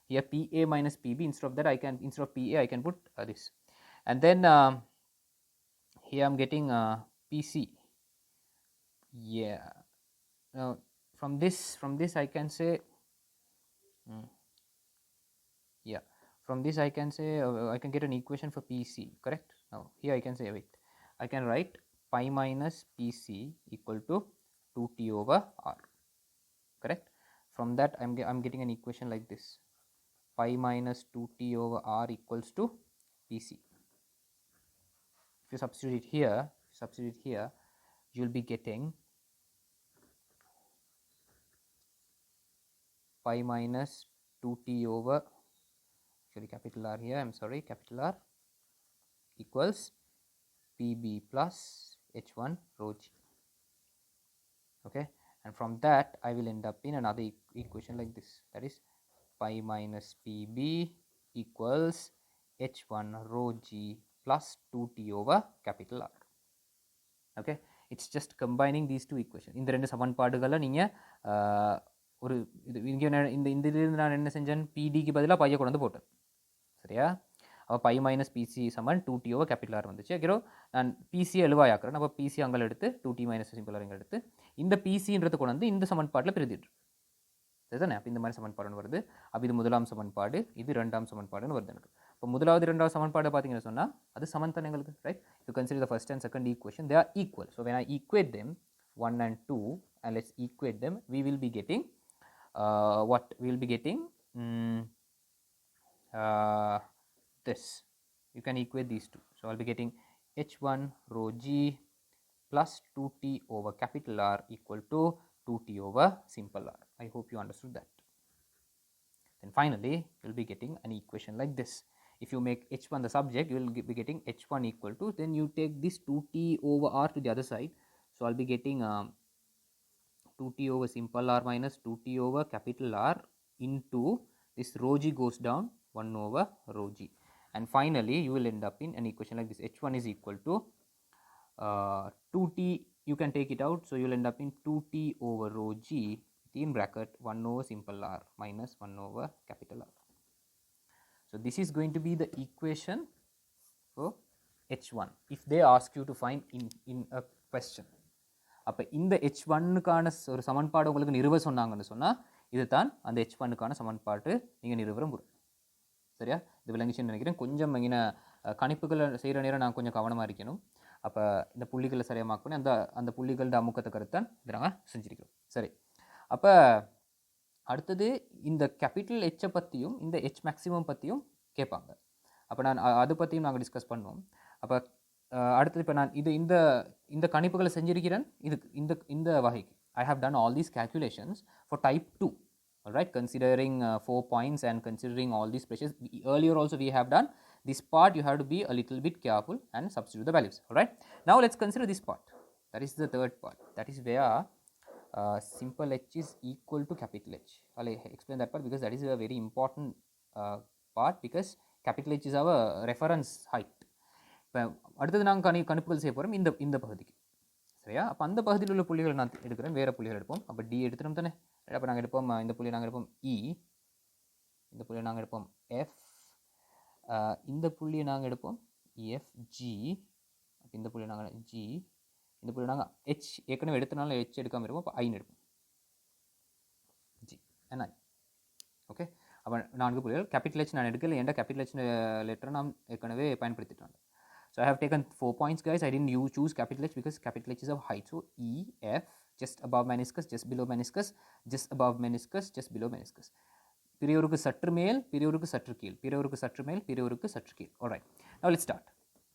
here PA minus PB, instead of that instead of PA I can put this, and then here I am getting PC. Yeah, now from this I can say yeah, from this I can say I can get an equation for PC, correct? Now here I can say, wait, I can write pi minus PC equal to 2T over R, correct? From that I'm getting an equation like this, pi minus 2T over R equals to PC. If you substitute here, you will be getting pi minus 2T over, actually capital R here, I'm sorry, capital R equals PB plus H1 rho G. Okay, and from that I will end up in another equation like this, that is pi minus PB equals H1 rho G plus 2T over capital R. Okay, it's just combining these two equations. இந்த ரெண்டு சமன்பாடுகளை நீங்கள் ஒரு இது இங்கே இந்த இதிலிருந்து நான் என்ன செஞ்சேன், பிடிக்கு பதிலாக பையை கொண்டு வந்து போட்டேன், சரியா? அப்போ பை மைனஸ் பிசி சமன் 2t ஓவர் கேபிட்டல் ஆர் வந்துச்சு. ஓகே, நான் பிசியை எழுவாயாக்குறேன். அப்போ பிசி அங்கே எடுத்து 2t மைனஸ் சிம்பிள் ஆர் இங்கே எடுத்து இந்த பிசின்றது கொண்டு வந்து இந்த சமன்பாட்டில் பிரதிட்டு சரிதானே. அப்போ இந்த மாதிரி சமன்பாடுன்னு வருது. அப்போ இது முதலாம் சமன்பாடு, இது ரெண்டாம் சமன்பாடுன்னு வருது எனக்கு. இப்போ முதலாவது ரெண்டாவது சமன்பாடு பார்த்தீங்கன்னு சொன்னால் அது சமன் எங்களுக்கு, right? You consider the first and second equation, they are equal. So when I equate them 1 and 2 and let's equate them, we will be getting what we will be getting this. You can equate these two. So I'll be getting h1 rho g plus 2t over capital R equal to 2t over simple r. I hope you understood that. Then finally you'll be getting an equation like this. If you make h1 the subject, you will be getting h1 equal to, then you take this 2t over r to the other side. So I'll be getting 2t over simple r minus 2t over capital R into this rho g goes down 1 over rho g, and finally you will end up in an equation like this. h1 is equal to 2t, you can take it out, so you will end up in 2t over rho g in bracket 1 over simple r minus 1 over capital R. So this is going to be the equation for h1 if they ask you to find in a question. அப்போ இந்த h1க்கான ஒரு சமன்பாடு உங்களுக்கு நிறுவ சொன்னாங்கன்னு சொன்னால் இதுதான் அந்த h1க்கான சமன்பாடு நீங்கள் நிறுவ முடியும். சரியா? இது விளங்கிச்சுன்னு நினைக்கிறேன். கொஞ்சம் இங்கே கணிப்புகளை செய்கிற நேரம் நான் கொஞ்சம் கவனமாக இருக்கணும். அப்போ இந்த புள்ளிகளை சரியாக மார்க் பண்ணி அந்த புள்ளிகளோட அமுக்கத்தை கருத்தான் இதை நாங்கள் செஞ்சுருக்கிறோம். சரி, அப்போ அடுத்தது இந்த கேபிட்டல் ஹெச்சை பற்றியும் இந்த ஹெச் மேக்ஸிமம் பற்றியும் கேட்பாங்க. அப்போ நான் அதை பற்றியும் நாங்கள் டிஸ்கஸ் பண்ணுவோம். அப்போ அடுத்தது இப்போ நான் இந்த கணிப்புகளை செஞ்சிருக்கிறேன். இந்த வகைக்கு I have done all these calculations for type 2. All right, considering 4 points and considering all these pressures. Earlier also we have done this part. You have to be a little bit careful and substitute the values. All right, now let's consider this part. That is the third part. That is where simple h is equal to capital H. I'll explain that part because that is a very important part, because capital H is our reference height. இப்போ அடுத்தது நாங்கள் கணிப்புகள் செய்ய போகிறோம் இந்த பகுதிக்கு. சரியா? அப்போ அந்த பகுதியில் உள்ள புள்ளிகள் நான் எடுக்கிறேன், வேறு புள்ளிகள் எடுப்போம். அப்போ டி எடுத்துட்டோம் தானே. அப்போ நாங்கள் எடுப்போம் இந்த புள்ளியை நாங்கள் எடுப்போம் இ, இந்த புள்ளியை நாங்கள் எடுப்போம் எஃப், இந்த புள்ளியை நாங்கள் எடுப்போம் எஃப் ஜி, இந்த புள்ளியை நாங்கள் ஜி, இந்த புள்ளியை நாங்கள் ஹெச் ஏற்கனவே எடுத்தனால ஹெச் எடுக்காமல் இருப்போம். அப்போ ஐன்னு எடுப்போம் ஜி என்ன. ஓகே, அப்போ 4 புள்ளிகள். கேபிட்டல் ஹெச் நான் எடுக்கல, ஏன்டா கேபிட்டல் ஹெச் லெட்டரை நான் ஏற்கனவே பயன்படுத்திட்டோம். So I have taken 4 points, guys. I didn't choose capital H because capital H is of height. So E, F, just above meniscus, just below meniscus, just above meniscus, just below meniscus. பிரியோருக்கு சற்று மேல், பிரியோருக்கு சற்று கீழ், பிரியோருக்கு சற்று மேல், பிரியோருக்கு சற்று கீழ். All right. Now let's start.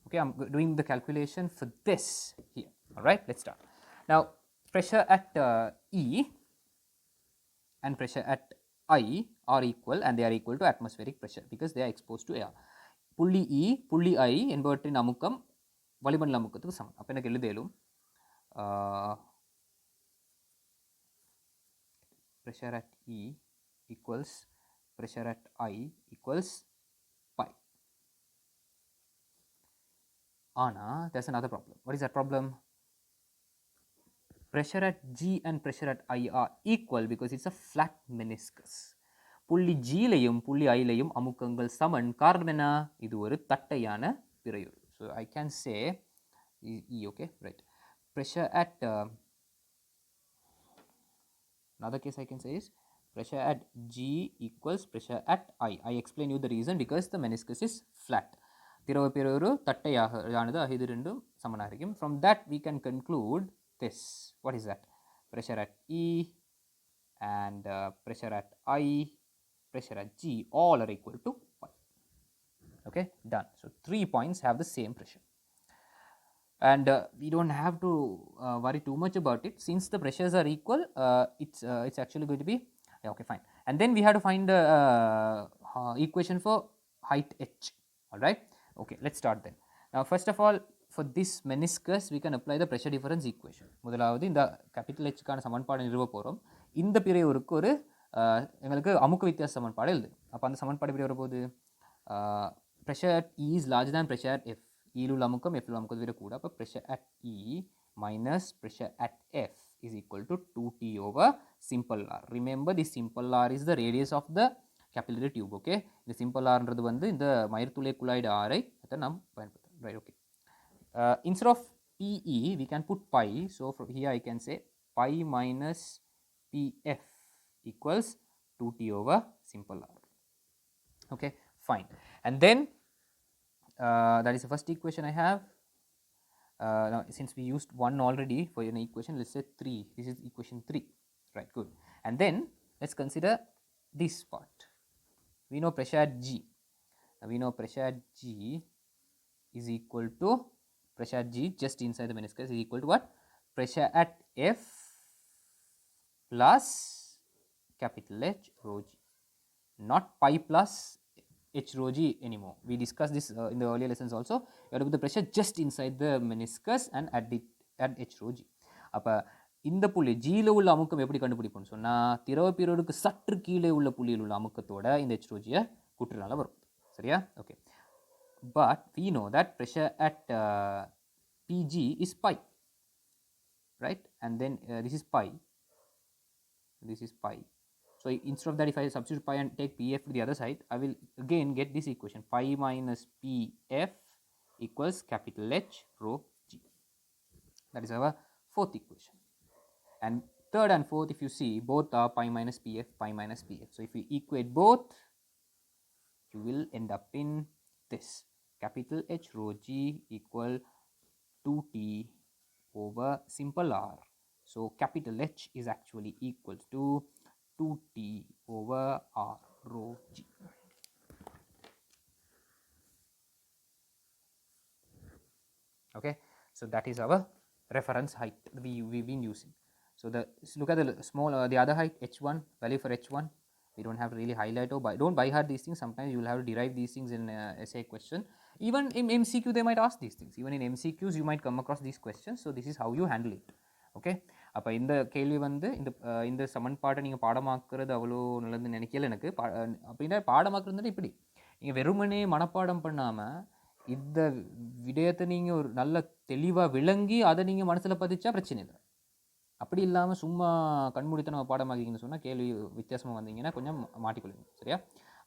Okay, I'm doing the calculation for this here. All right, let's start. Now pressure at E and pressure at I are equal, and they are equal to atmospheric pressure because they are exposed to air. புள்ளி இ புள்ளி ஐ என்பவற்றின் அமுக்கம் வளிமண்டல அமுக்கத்துக்கு சமம். அப்போ எனக்கு எழுதலும் pressure at E equals pressure at I equals pi. ஆனால் there's another problem. What is that problem? Pressure at G and pressure at I are equal because it's a flat meniscus. புள்ளி ஜிலையும் புள்ளி ஐலையும் அமுக்கங்கள் சமன். காரணம் என்ன? இது ஒரு தட்டையான பிறையூர். So I can say E. Okay, right. Pressure at another case I can say is pressure at G equals pressure at I. I explain you the reason, because the meniscus is flat. திரவ பிறையூர் தட்டையானது, இது ரெண்டும் சமனாக இருக்கும். From that we can conclude this. What is that? Pressure at E and pressure at I, pressure at G, all are equal to pi. Okay, done. So 3 points have the same pressure, and we don't have to worry too much about it since the pressures are equal. It's actually going to be okay, fine. And then we have to find the equation for height h. All right, okay, let's start then. Now first of all, for this meniscus we can apply the pressure difference equation. முதலாவது இந்த capital h கான சமன்பாடு நிறுவ போறோம். இந்த பிறையூருக்கு ஒரு எங்களுக்கு அமுக்க வித்தியாச சமன்பாடு எழுது. அப்போ அந்த சமன்பாடு எப்படி வரப்போகுது? pressure at E is larger than pressure at F. E உள்ள அமுக்கம் F உள்ள அமுக்கத்தை விட கூட. அப்போ pressure at E minus pressure at F is equal to 2T over simple R. Remember, this simple R is the radius of the capillary tube. Okay, இந்த simple R ன்றது வந்து இந்த மயிர்துளை குழாய்டு R ஐ அதை நாம் பயன்படுத்துறோம். Right, okay. Instead of PE we can put pi, so from here I can say pi minus PF equals 2T over simple R. Okay, fine. And then that is the first equation I have. Now since we used 1 already for an equation, let's say 3. This is equation 3. Right, good. And then let's consider this part. We know pressure at G. Now we know pressure at G is equal to pressure at G just inside the meniscus is equal to what? Pressure at F plus capital H rho G, not pi plus H rho G anymore. We discussed this in the earlier lessons also. You have to put the pressure just inside the meniscus and at H rho G. அப்போ இந்த புள்ளி ஜியில் உள்ள அமுக்கம் எப்படி கண்டுபிடிப்போம்னு சொன்னால் திரவ பீரியடுக்கு சற்று கீழே உள்ள புள்ளியில் உள்ள அமுக்கத்தோட இந்த H rho G கூட்டுறனால வரும். சரியா? Okay. But we know that pressure at PG is pi, right? And then this is pi. This is pi. So instead of that, if I substitute pi and take PF to the other side, I will again get this equation: pi minus PF equals capital H rho G. That is our fourth equation. And third and fourth, if you see, both are pi minus PF, pi minus PF. So if we equate both, you will end up in this: capital H rho G equal 2T over simple R. So capital H is actually equal to 2T over R rho G. Okay, so that is our reference height we've been using. So look at the small the other height, H1, value for H1. We don't have to really highlight or don't by heart these things. Sometimes you will have to derive these things in essay question. Even in MCQ they might ask these things. Even in MCQs you might come across these questions. So this is how you handle it. Okay, அப்போ இந்த கேள்வி வந்து இந்த சமன்பாட்டை நீங்கள் பாடமாக்குறது அவ்வளோ நல்லதுன்னு நினைக்கல எனக்கு. அப்படின்னா பாடமாக்குறது இப்படி நீங்கள் வெறுமனே மனப்பாடம் பண்ணாமல் இந்த விடயத்தை நீங்கள் ஒரு நல்ல தெளிவாக விளங்கி அதை நீங்கள் மனசில் பதிச்சா பிரச்சனை இல்லை. அப்படி இல்லாமல் சும்மா கண்மூடித்த நம்ம பாடமாக்கிங்கன்னு சொன்னால் கேள்வி வித்தியாசமாக வந்தீங்கன்னா கொஞ்சம் மாட்டிக்கொள்ளுங்க. சரியா?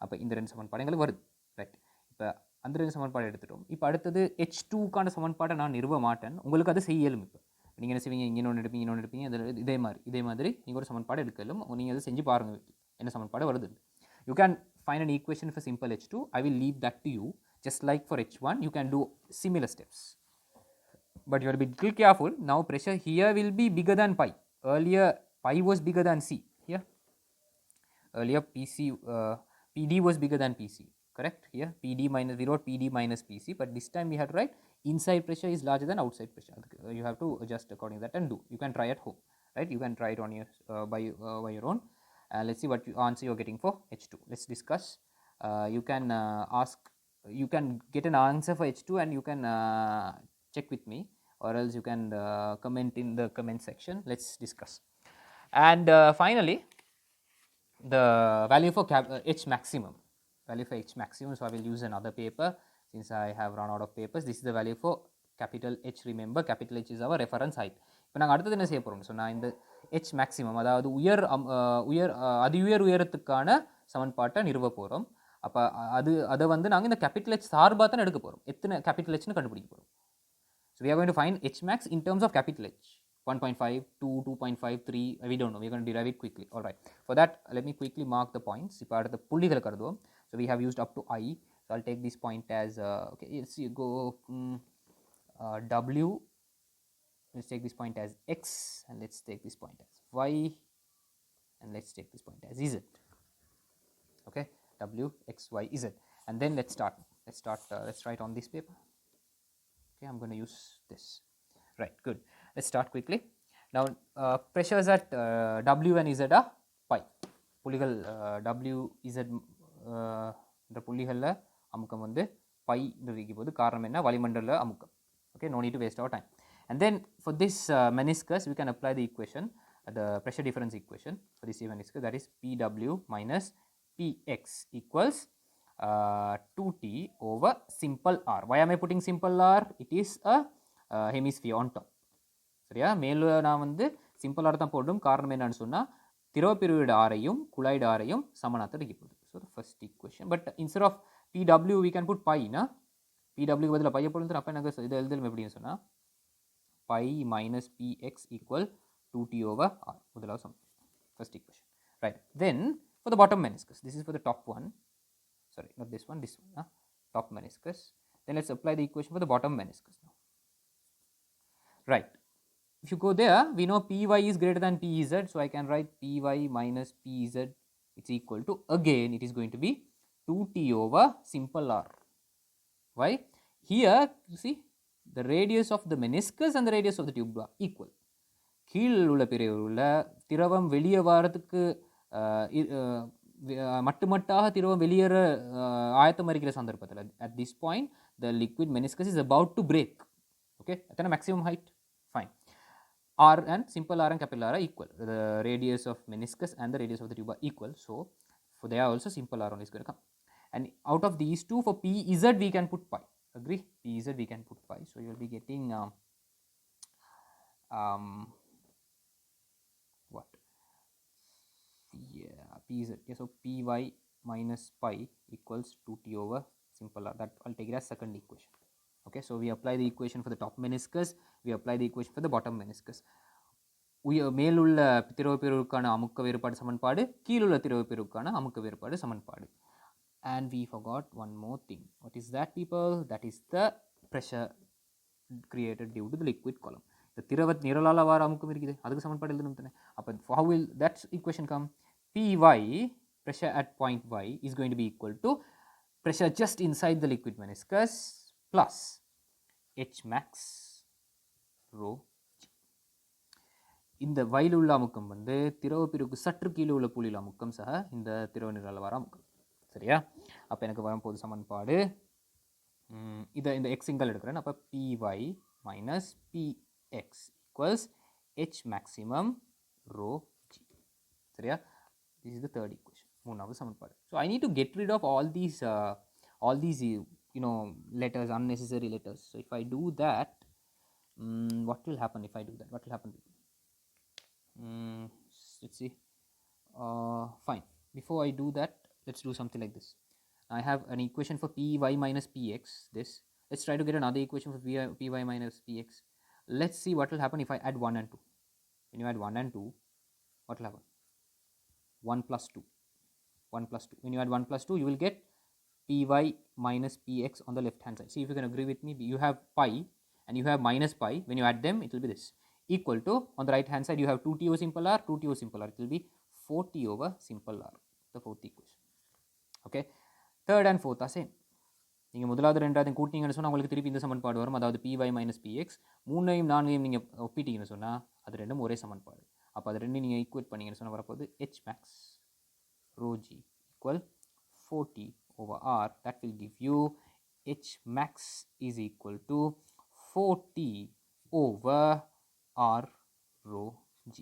அப்போ இந்த 2 சமன்பாடுகள் வருது. ரைட், இப்போ அந்த 2 சமன்பாடு எடுத்துட்டோம். இப்போ அடுத்தது H2க்கான சமன்பாட்டை நான் நிறுவ மாட்டேன். உங்களுக்கு அது செய்யலும். இப்போ நீங்கள் என்ன செய்வீங்க, இங்கே ஒன்று எடுப்பீங்க, இன்னொன்று எடுப்பீங்க. அதில் இதே மாதிரி நீங்கள் ஒரு சமன்பாடு எடுக்கலும். நீங்கள் அதை செஞ்சு பாருங்கள் என்ன சமன்பாடு வருது. You can find an equation for simple H2. I will leave that to you. Just like for H1, you can do similar steps. But you have to be a little careful. Now pressure here will be bigger than pi. Earlier pi was bigger than C. Here earlier PD was bigger than PC. Correct? Here PD minus, we wrote PD minus PC, but this time we have to write inside pressure is larger than outside pressure. You have to adjust according to that and do. You can try at home, right? You can try it on your by your own. Let's see what answer you're getting for H2. Let's discuss. You can ask, you can get an answer for H2 and you can check with me, or else you can comment in the comment section. Let's discuss. And finally, the value for H maximum. Value for H maximum. So I will use another paper since I have run out of papers. This is the value for capital H. Remember, capital H is our reference height. இப்போ நாங்கள் அடுத்தது என்ன செய்ய போகிறோம் சொன்னால், இந்த H maximum, அதாவது உயரத்துக்கான சமன்பாட்டை நிறுவ போகிறோம். அப்போ அதை வந்து நாங்கள் இந்த கேபிட்டல் H சார்பாக தான் எடுக்க போகிறோம். எத்தனை கேபிட்டல் Hன்னு கண்டுபிடிக்க போகிறோம். So we are going to find H max in terms of capital H. 1.5, 2, 2.5, 3, we don't know. We are going to derive it quickly. All right. For that, let me quickly mark the points. இப்போ அடுத்த புள்ளிகளை கருதுவோம். So we have used up to I. So I'll take this point as okay. Let's see, go W. Let's take this point as X, and let's take this point as Y, and let's take this point as Z. Okay, W, X, Y, Z. And then let's start. Let's write on this paper. Okay, I'm going to use this. Right, good. Let's start quickly. Now pressures at W and Z are pi. புள்ளிகள் W, Z இந்த புள்ளிகளில் அமுக்கம் வந்து by இருக்கிற போது காரணம் என்ன, வளிமண்டல அமுக்கம். Okay, no need to waste our time. And then for this meniscus, we can apply the equation, the pressure difference equation for this meniscus, that is Pw minus Px equals 2T over simple R. Why am I putting simple R? It is a hemisphere on top. சரியா? மேலே நான் வந்து simple R தான் போடும். காரணம் என்னன்னு சொன்னால் திரவ பிரிவுடு ஆரையும் குழாய்டு ஆரையும் சமனாக இருக்க போகுது. So the first equation, but instead of PW we can put pi, na? PW பதிலா pi போடுறது அப்ப எனக்கு இது எழுதலாம் எப்படின்னு சொன்னா pi minus px equal 2t over r. முதலாவது some, first equation, right? Then for the bottom meniscus, this is for the top one, sorry, not this one, this one, top meniscus. Then let's apply the equation for the bottom meniscus now, right? If you go there, we know py is greater than pz, so I can write py minus pz, it's equal to, again it is going to be 2t over simple r. Why? Here you see the radius of the meniscus and the radius of the tube are equal. கீழ் உள்ள பிரிவில் உள்ள திரவம் வெளியே வரதுக்கு மட்டுமட்டாக திரவம் வெளியேற ஆயத்தம் இருக்கிற சந்தர்ப்பத்தில் at this point the liquid meniscus is about to break. Okay, at a maximum height, fine. R and simple R and capillary are equal. The radius of meniscus and the radius of the tube are equal. So for there also simple R only is going to come. And out of these two, for PZ we can put pi. Agree? PZ we can put pi. So you will be getting what? Yeah, PZ. Yeah, so PY minus pi equals 2t over simple R. That I'll take it as second equation. Okay, so we apply the equation for the top meniscus, we apply the equation for the bottom meniscus. மேலுள்ள திரவப்பிரிவுக்கான அமுக்க வேறுபாடு சமன்பாடு, கீழுள்ள திரவப்பிரிவுக்கான அமுக்க வேறுபாடு சமன்பாடு. And we forgot one more thing. What is that, people? That is the pressure created due to the liquid column. The திரவ நிரலால வார அமுக்கம் இருக்குது, அதுக்கு சமன்பாடு எழுதணும் தானே. அப்போ how will that equation come? Py, pressure at point y, is going to be equal to pressure just inside the liquid meniscus plus H max rho g. இந்த வயல் உள்ள அமுக்கம் வந்து திரவ பிரிவுக்கு சற்று கீழே உள்ள புள்ளியில் அமுக்கம் சக இந்த திரவ நிரலால வார அமுக்கம். சரியா? அப்போ எனக்கு வரும்போது சமன்பாடு இதை இந்த எக்ஸ் சிங்கல் எடுக்கிறேன். அப்போ py minus px equals h maximum rho g. சரியா? This is the third equation, மூணாவது சமன்பாடு. So I need to get rid of all these letters, unnecessary letters. So if I do that, what will happen if I do that? What will happen? Let's see. Fine. Before I do that, let's do something like this. I have an equation for py minus px, this. Let's try to get another equation for py minus px. Let's see what will happen if I add 1 and 2. When you add 1 and 2, what will happen? 1 plus 2. 1 plus 2. When you add 1 plus 2, you will get py minus px on the left hand side. See if you can agree with me. You have pi and you have minus pi. When you add them, it will be this. Equal to, on the right hand side, you have 2t over simple r, 2t over simple r. It will be 4t over simple r, the fourth equation. Okay, third and fourth are same. நீங்கள் முதலாவது ரெண்டாவது கூட்டிங்கன்னு சொன்னால் உங்களுக்கு திருப்பி இந்த சமன்பாடு வரும். அதாவது py மைனஸ் px, மூணையும் நான்கையும் நீங்கள் ஒப்பிட்டீங்கன்னு சொன்னால் அது ரெண்டும் ஒரே சமன்பாடு. அப்போ அது ரெண்டும் நீங்கள் ஈக்குவேட் பண்ணிங்கன்னு சொன்னால் வரப்போது h max rho g equal 4t over r. That will give you h max is equal to 4t over r rho g.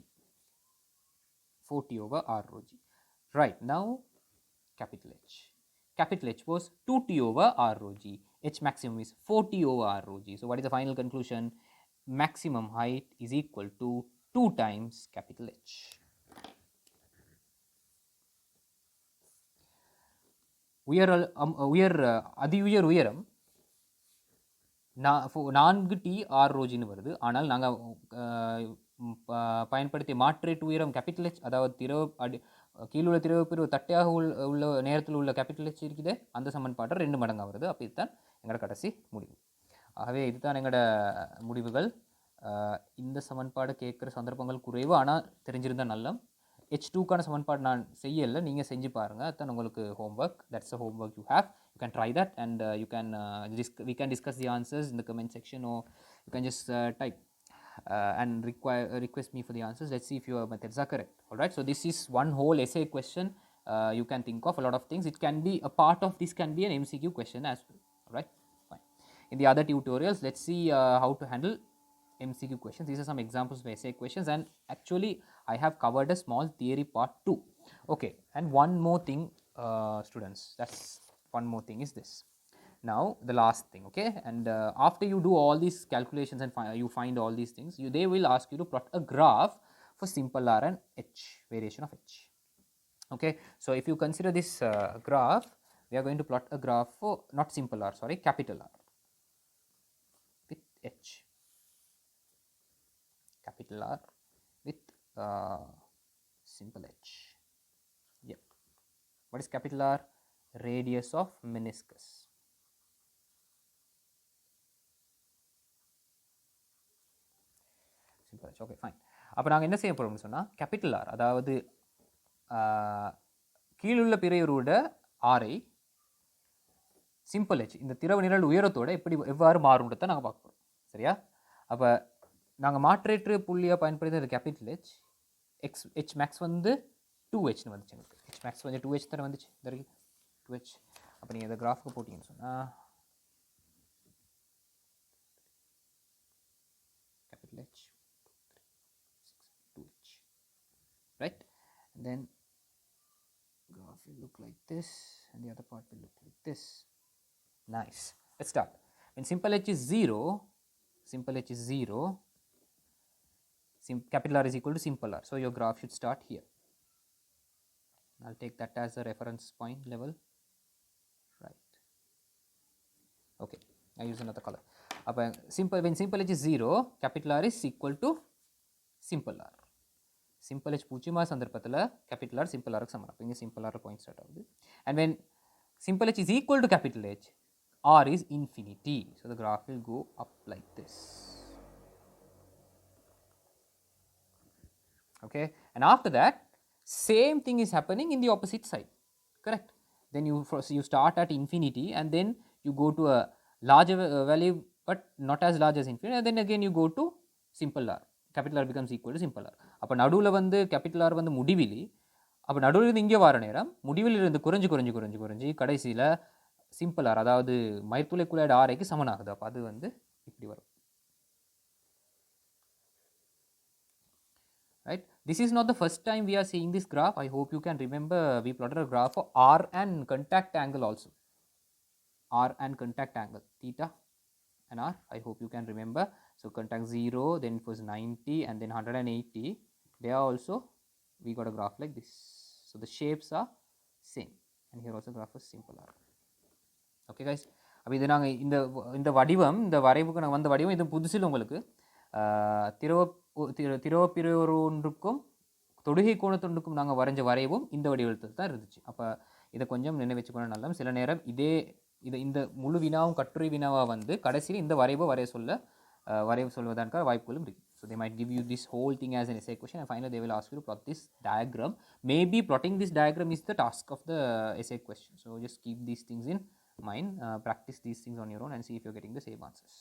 4t over r rho g. Right, now capital H. Capital H was 2t over r rho g. H maximum is 4t over r rho g. So what is the final conclusion? Maximum height is equal to 2 times capital H. அதிஉயர் உயரம் 4t r rho g ன்னு வருது. ஆனால் நாங்கள் பயன்படுத்திய மாற்றேட்டு உயரம் capital H, அதாவது கீழுள்ள திரவப்பிரிவு தட்டையாக உள்ள நேரத்தில் உள்ள கேபிட்டல் H இருக்குது, அந்த சமன்பாட்டை 2 மடங்காக வருது. அப்போ இதுதான் எங்களோட கடைசி முடிவு. ஆகவே இதுதான் எங்களோட முடிவுகள். இந்த சமன்பாடு கேட்குற சந்தர்ப்பங்கள் குறைவு, ஆனால் தெரிஞ்சிருந்தால் நல்ல. H2க்கான சமன்பாடு நான் செய்யலை, நீங்கள் செஞ்சு பாருங்கள். அதுதான் உங்களுக்கு homework. That's a homework you have. You can try that and we can discuss the answers in the comment section, or you can just type and request me for the answers. Let's see if your methods are correct. Alright, so this is one whole essay question. You can think of a lot of things. It can be a part of this, can be an MCQ question as well. Alright, fine. In the other tutorials, let's see how to handle MCQ questions. These are some examples of essay questions, and actually I have covered a small theory part too. Okay, and one more thing, students, that's one more thing is this. Now the last thing, okay, and after you do all these calculations and you find all these things, they will ask you to plot a graph for simple r and h, variation of h. Okay, so if you consider this graph, we are going to plot a graph for not simple R, sorry, capital R with H, capital R with simple H. Yep. What is capital R? Radius of meniscus. Simple H. Okay, fine. அப்போ நாங்கள் என்ன செய்ய போகிறோம்னு சொன்னால் capital R, அதாவது கீழுள்ள பிறையுருட ஆரை simple H இந்த திரவ நிரல் உயரத்தோட எவ்வாறு மாறும்ன்றதை நாங்கள் பார்க்க போகிறோம். சரியா? அப்போ நாங்கள் மாற்றேற்று புள்ளியாக பயன்படுத்தி கேபிட்டல் ஹெச், ஹெச் மேக்ஸ் வந்து 2Hன்னு வந்துச்சு. எங்களுக்கு ஹெச் மேக்ஸ் வந்து 2H தானே வந்துச்சு. இந்த வரைக்கும் 2H. அப்போ நீங்கள் இந்த கிராஃபுக்கு போட்டிங்கன்னு சொன்னால் capital H, 2H, right? And then graph will look like this and the other part will look like this. Nice. Let's start. When simple H is 0, capital R is equal to simple R. So your graph should start here. I'll take that as a reference point level. Right. Okay. I use another color. When simple H is 0, capital R is equal to simple R. Simple H பூஜ்ஜியமா சந்தர்ப்பத்தில் capital R simple R க்கு சமம். அப்போ இங்கே simple R point start ஆகுது. And when simple H is equal to capital H, R is infinity. So the graph will go up like this. Okay, and after that same thing is happening in the opposite side, correct? Then you start at infinity and then you go to a larger value but not as large as infinity, and then again you go to simple R. Capital R becomes equal to simple R. அப்போ நடுவில் வந்து capital R வந்து முடிவிலி. அப்போ நடுவில் இருந்து இங்கே வர நேரம் முடிவில் இருந்து குறைஞ்சு கடைசியில் சிம்பிள் ஆர், அதாவது மைத்துளைக்குள்ளாட ஆரைக்கு சமனாகுது. அப்போ அது வந்து இப்படி வரும். Right? This is not the first time we are seeing this graph. I hope you can remember we plotted a graph for R and contact angle also. R and contact angle, theta and R. I hope you can remember. So contact 0, then it was 90 and then 180. There also we got a graph like this. So the shapes are same. And here also graph is simple R. Okay guys. அப்போ இது நாங்கள் இந்த வடிவம், இந்த வரைவுக்கு நாங்கள் வந்த வடிவம் இது புதுசில் உங்களுக்கு திரவப்பிரிவுக்கும் தொடுகை கோணத்தொண்டுக்கும் நாங்கள் வரைஞ்ச வரைவும் இந்த வடிவத்தில் தான் இருந்துச்சு. அப்போ இதை கொஞ்சம் நினைவச்சுக்கணும். நல்லா சில நேரம் இந்த முழு வினாவும் கட்டுரை வினாவாக வந்து கடைசியில் இந்த வரைவை வரைவு சொல்வதற்கான வாய்ப்புகளும் இருக்குது. So they might give you this whole thing as an essay question and finally they will ask you to plot this diagram. Maybe plotting this diagram is the task of the essay question. So just keep these things in mind, practice these things on your own and see if you're getting the same answers.